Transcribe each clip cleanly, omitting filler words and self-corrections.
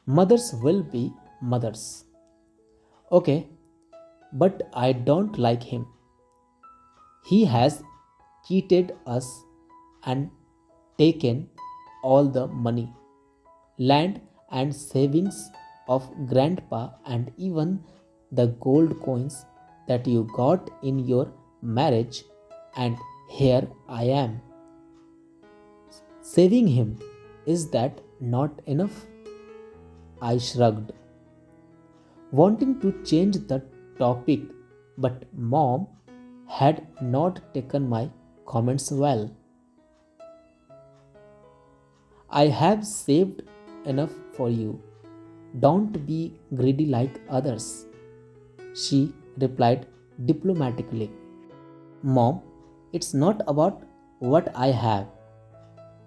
Mothers will be mothers. Okay, but I don't like him. He has cheated us and taken all the money, land, and savings of grandpa, and even the gold coins that you got in your marriage. And here I am saving him. Is that not enough? I shrugged, wanting to change the topic, but mom had not taken my comments well. I have saved enough for you. Don't be greedy like others, she replied diplomatically. Mom, it's not about what I have,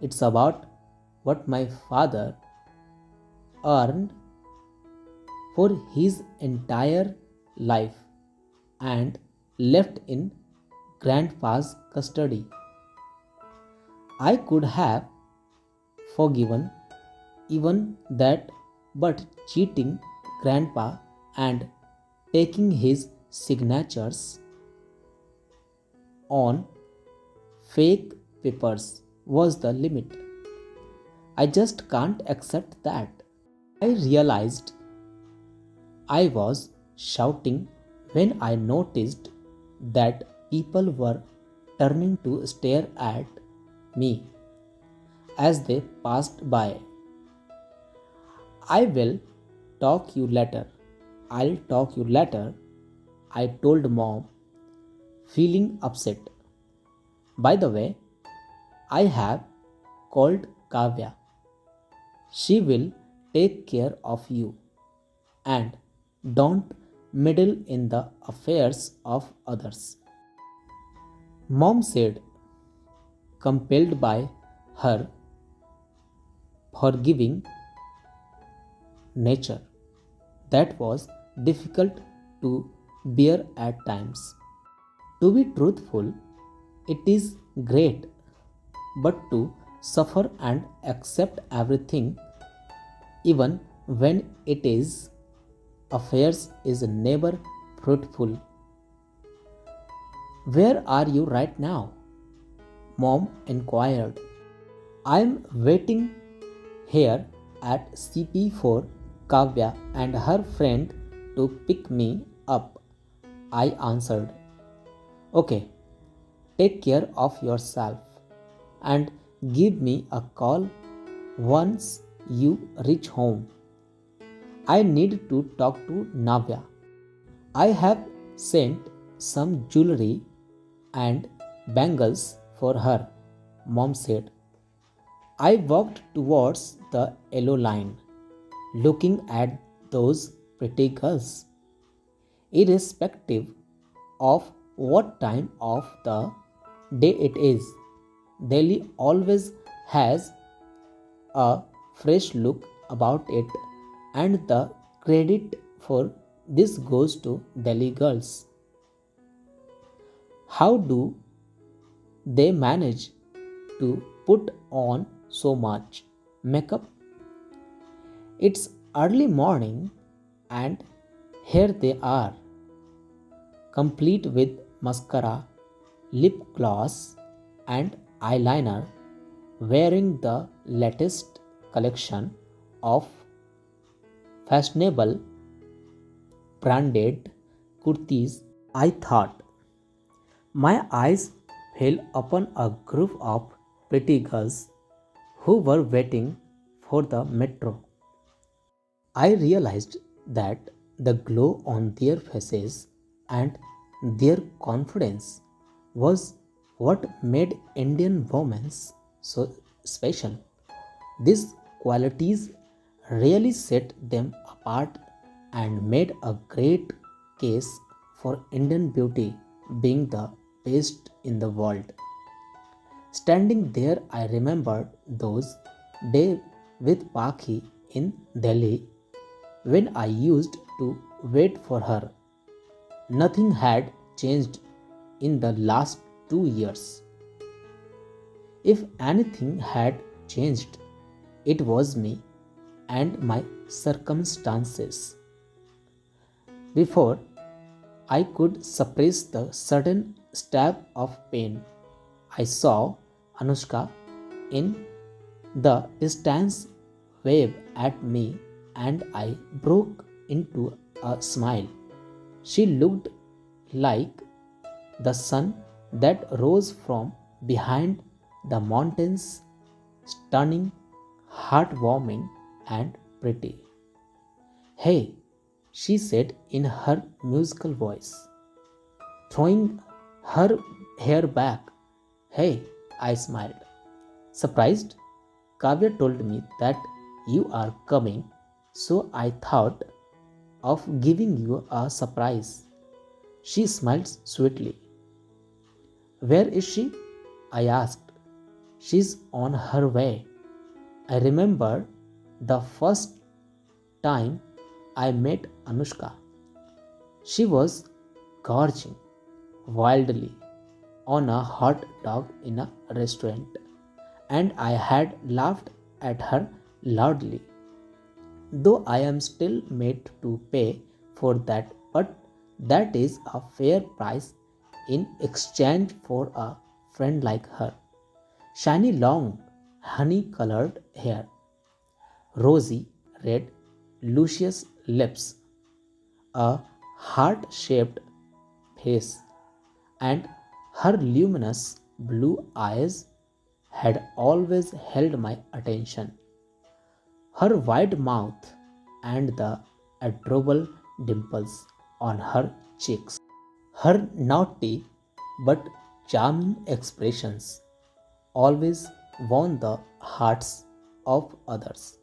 it's about what my father earned for his entire life and left in grandpa's custody. I could have forgiven even that, but cheating grandpa and taking his signatures on fake papers was the limit. I just can't accept that. I realized I was shouting when I noticed that people were turning to stare at me as they passed by. I will talk you later. I'll talk you later, I told mom, feeling upset. By the way, I have called Kavya. She will take care of you and don't meddle in the affairs of others. Mom said, compelled by her forgiving nature that was difficult to bear at times. To be truthful, it is great, but to suffer and accept everything, even when it is affairs, is never fruitful. Where are you right now? Mom inquired. I'm waiting here at CP for Kavya and her friend to pick me up, I answered. Okay, take care of yourself and give me a call once you reach home. I need to talk to Navya. I have sent some jewelry and bangles for her, mom said. I walked towards the yellow line, looking at those pretty girls. Irrespective of what time of the day it is, Delhi always has a fresh look about it, and the credit for this goes to Delhi girls. How do they manage to put on so much makeup? It's early morning, and here they are, complete with mascara, lip gloss, and eyeliner, wearing the latest collection of fashionable branded kurtis. I thought. My eyes fell upon a group of pretty girls who were waiting for the metro. I realized that the glow on their faces and their confidence was what made Indian women so special. These qualities really set them apart and made a great case for Indian beauty being the best in the world. Standing there, I remembered those days with Paki in Delhi when I used to wait for her. Nothing had changed in the last 2 years. If anything had changed, it was me. and my circumstances. Before I could suppress the sudden stab of pain, I saw Anushka in the distance wave at me and I broke into a smile. She looked like the sun that rose from behind the mountains, stunning, heartwarming, and pretty. Hey, she said in her musical voice, throwing her hair back. Hey, I smiled. Surprised, Kavya told me that you are coming, so I thought of giving you a surprise. She smiled sweetly. Where is she? I asked. She's on her way. I remember the first time I met Anushka. She was gorging wildly on a hot dog in a restaurant, and I had laughed at her loudly. Though I am still made to pay for that, but that is a fair price in exchange for a friend like her. Shiny long, honey colored hair, rosy red, luscious lips, a heart shaped face, and her luminous blue eyes had always held my attention. Her wide mouth and the adorable dimples on her cheeks. Her naughty but charming expressions always won the hearts of others.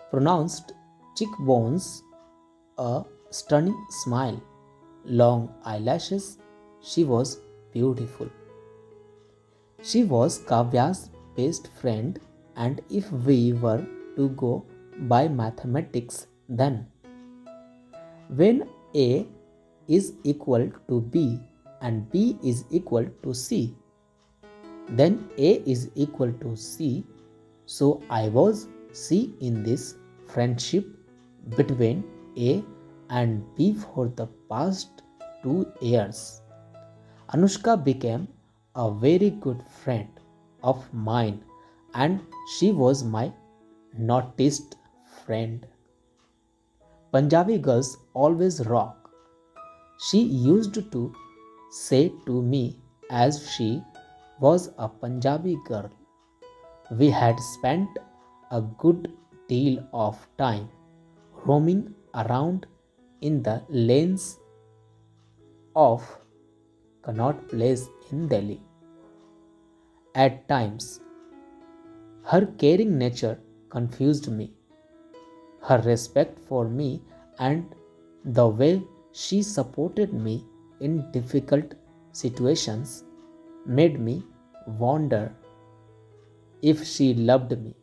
Pronounced cheekbones, a stunning smile, long eyelashes, she was beautiful. She was Kavya's best friend, and if we were to go by mathematics, then when A is equal to B and B is equal to C, then A is equal to C. So I was C in this friendship between A and B for the past 2 years. Anushka became a very good friend of mine and she was my naughtiest friend. Punjabi girls always rock. She used to say to me as she was a Punjabi girl. We had spent a good deal of time roaming around in the lanes of Connaught Place in Delhi. At times, her caring nature confused me. Her respect for me and the way she supported me in difficult situations made me wonder if she loved me.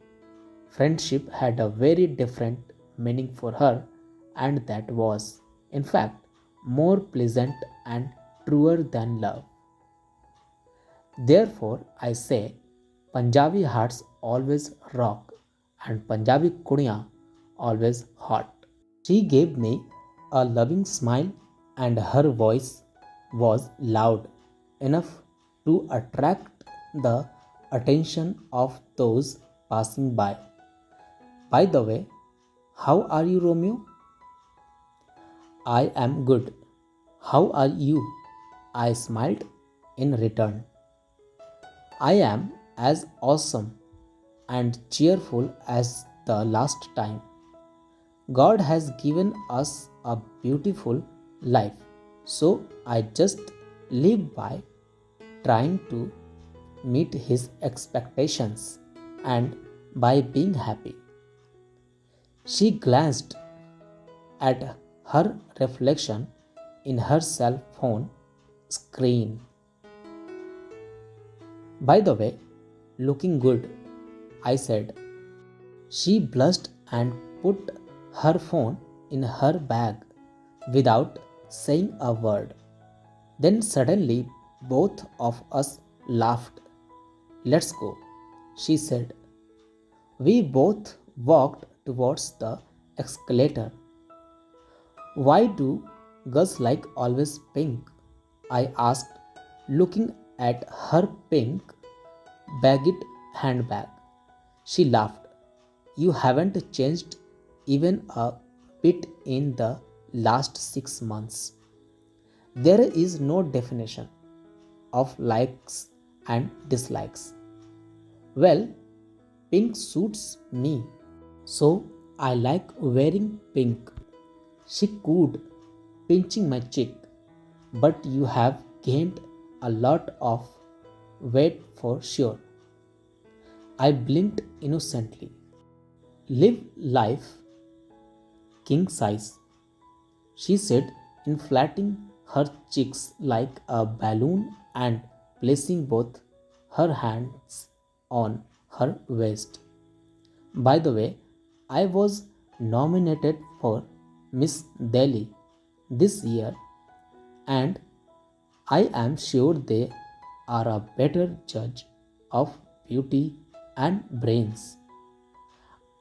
Friendship had a very different meaning for her, and that was, in fact, more pleasant and truer than love. Therefore, I say Punjabi hearts always rock and Punjabi kudiyan always hot. She gave me a loving smile and her voice was loud enough to attract the attention of those passing by. By the way, how are you, Romeo? I am good. How are you? I smiled in return. I am as awesome and cheerful as the last time. God has given us a beautiful life, so I just live by trying to meet His expectations and by being happy. She glanced at her reflection in her cell phone screen. By the way, looking good, I said. She blushed and put her phone in her bag without saying a word. Then suddenly both of us laughed. Let's go, she said. We both walked towards the escalator. Why do girls like always pink? I asked, looking at her pink bagged handbag. She laughed. You haven't changed even a bit in the last 6 months. There is no definition of likes and dislikes. Well, pink suits me, so I like wearing pink. She cooed, pinching my cheek. But you have gained a lot of weight for sure. I blinked innocently. Live life king size, she said, inflating her cheeks like a balloon and placing both her hands on her waist. By the way, I was nominated for Miss Delhi this year, and I am sure they are a better judge of beauty and brains.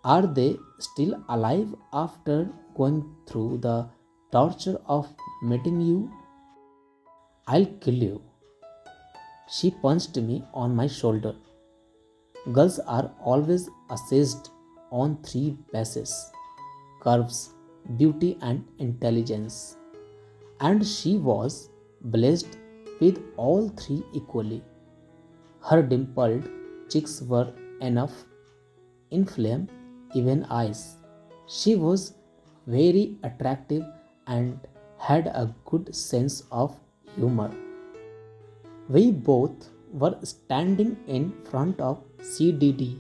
Are they still alive after going through the torture of meeting you? I'll kill you. She punched me on my shoulder. Girls are always assessed on three bases: curves, beauty, and intelligence. And she was blessed with all three equally. Her dimpled cheeks were enough inflame even eyes. She was very attractive and had a good sense of humor. We both were standing in front of CDD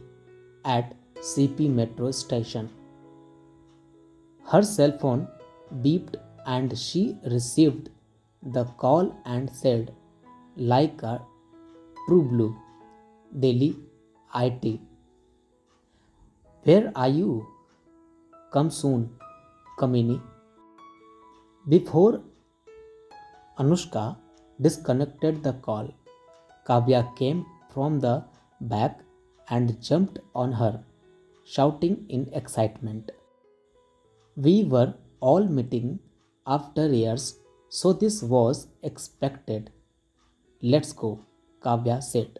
at CP metro station. Her cell phone beeped and she received the call and said, like a true blue, Delhi IT. Where are you? Come soon, Kamini. Before Anushka disconnected the call, Kavya came from the back and jumped on her, shouting in excitement. We were all meeting after years, so this was expected. Let's go, Kavya said.